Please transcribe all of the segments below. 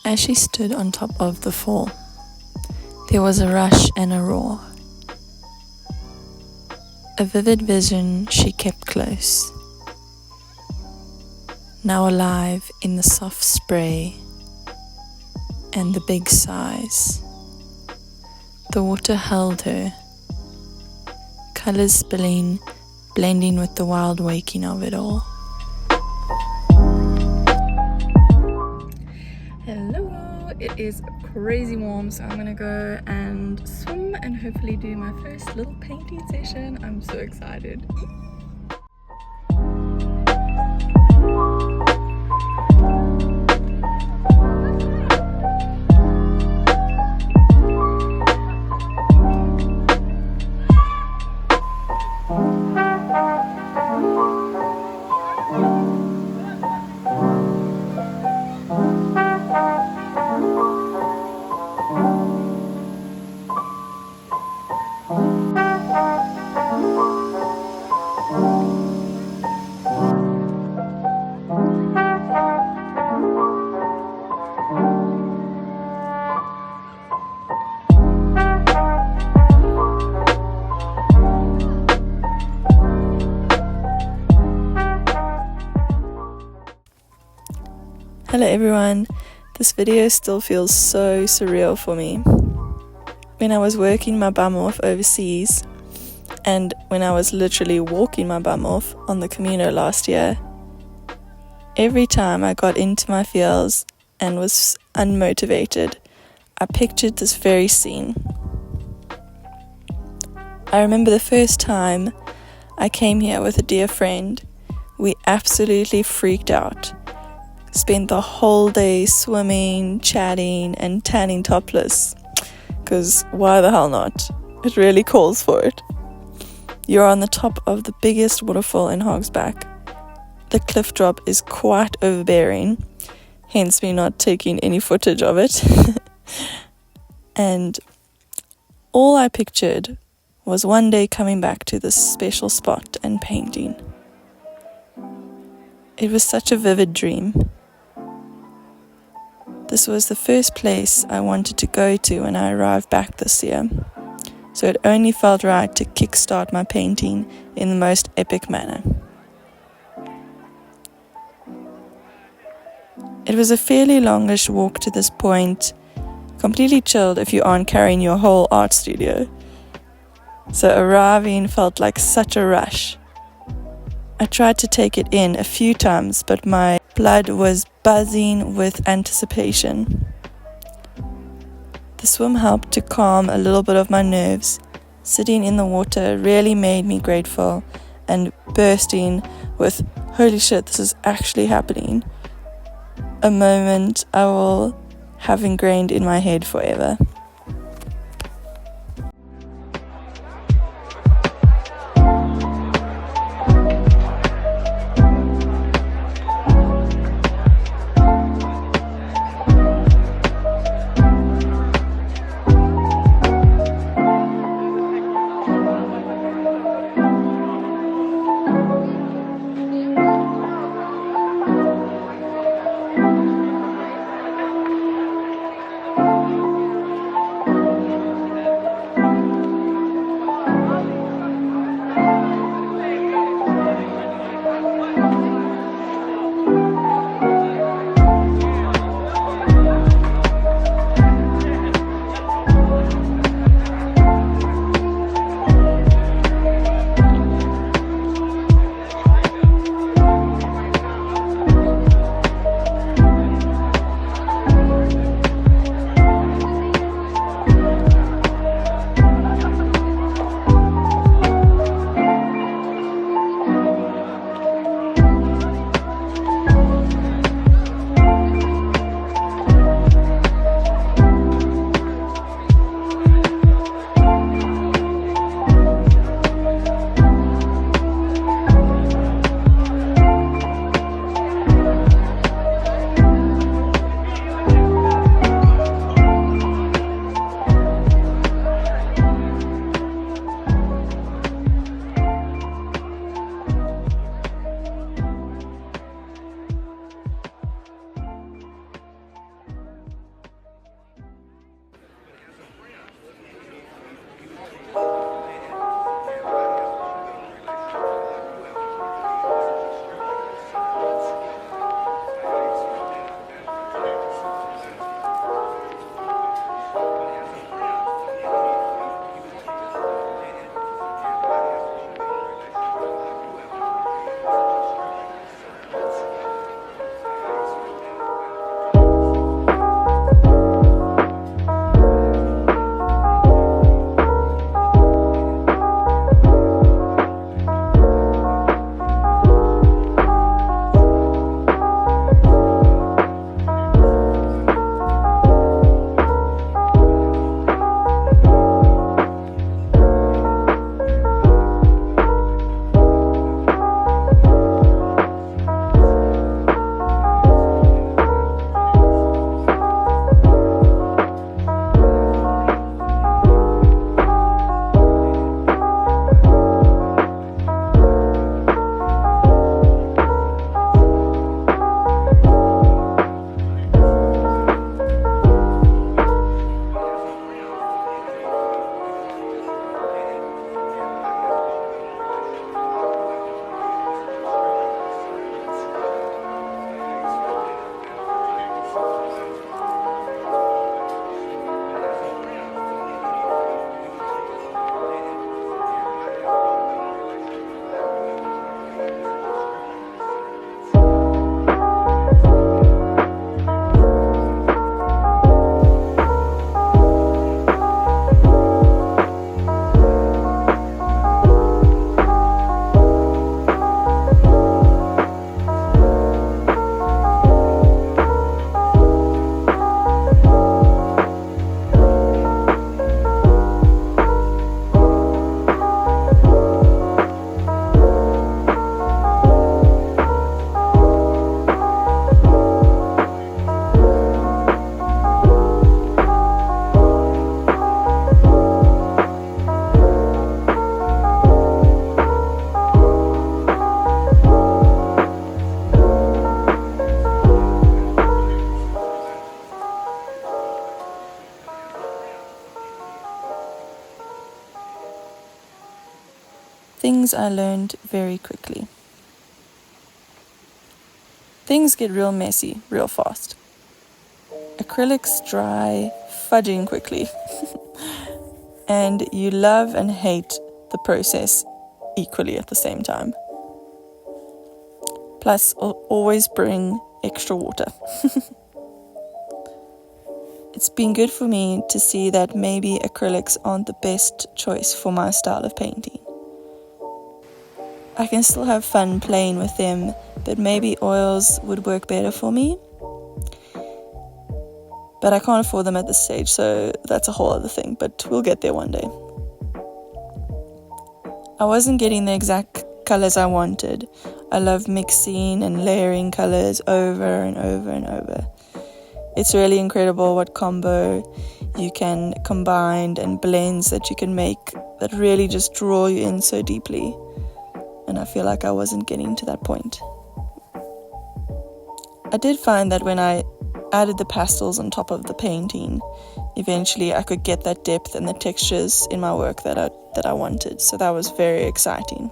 As she stood on top of the fall, there was a rush and a roar. A vivid vision she kept close, now alive in the soft spray and the big sighs. The water held her, colors spilling, blending with the wild waking of it all. Hello, it is crazy warm, so I'm gonna go and swim and hopefully do my first little painting session. I'm so excited. Hello everyone, this video still feels so surreal for me. When I was working my bum off overseas, and when I was literally walking my bum off on the Camino last year, every time I got into my feels and was unmotivated, I pictured this very scene. I remember the first time I came here with a dear friend. We absolutely freaked out. Spent the whole day swimming, chatting, and tanning topless. Because why the hell not? It really calls for it. You're on the top of the biggest waterfall in Hogsback. The cliff drop is quite overbearing, hence me not taking any footage of it. And all I pictured was one day coming back to this special spot and painting. It was such a vivid dream. This was the first place I wanted to go to when I arrived back this year, so it only felt right to kickstart my painting in the most epic manner. It was a fairly longish walk to this point, completely chilled if you aren't carrying your whole art studio. So arriving felt like such a rush. I tried to take it in a few times, but my blood was buzzing with anticipation. The swim helped to calm a little bit of my nerves. Sitting in the water really made me grateful and bursting with, holy shit, this is actually happening. A moment I will have ingrained in my head forever. Things I learned very quickly. Things get real messy real fast. Acrylics dry fudging quickly. And you love and hate the process equally at the same time. Plus, always bring extra water. It's been good for me to see that maybe acrylics aren't the best choice for my style of painting. I can still have fun playing with them, but maybe oils would work better for me. But I can't afford them at this stage, so that's a whole other thing, but we'll get there one day. I wasn't getting the exact colours I wanted. I love mixing and layering colours over and over and over. It's really incredible what combo you can combine and blends that you can make that really just draw you in so deeply. And I feel like I wasn't getting to that point. I did find that when I added the pastels on top of the painting, eventually I could get that depth and the textures in my work that I wanted. So that was very exciting.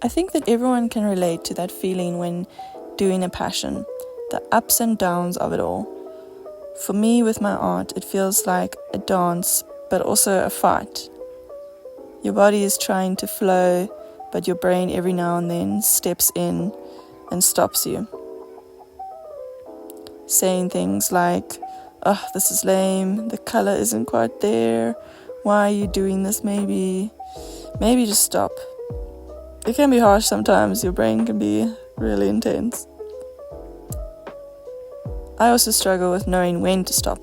I think that everyone can relate to that feeling when doing a passion, the ups and downs of it all. For me, with my art, it feels like a dance, but also a fight. Your body is trying to flow, but your brain every now and then steps in and stops you. Saying things like, "Oh, this is lame, the color isn't quite there, why are you doing this, maybe just stop." It can be harsh sometimes, your brain can be really intense. I also struggle with knowing when to stop.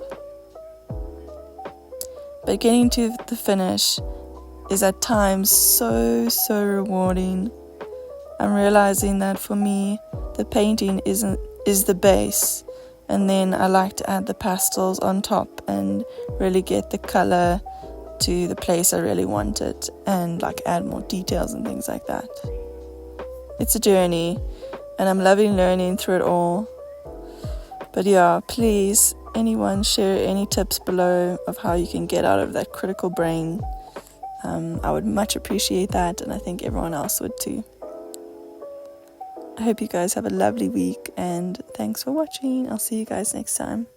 But getting to the finish is at times so rewarding. I'm realizing that for me, the painting is the base, and then I like to add the pastels on top and really get the color to the place I really want it, and like add more details and things like that. It's a journey, and I'm loving learning through it all. But yeah, please, anyone share any tips below of how you can get out of that critical brain. I would much appreciate that, and I think everyone else would too. I hope you guys have a lovely week, and thanks for watching. I'll see you guys next time.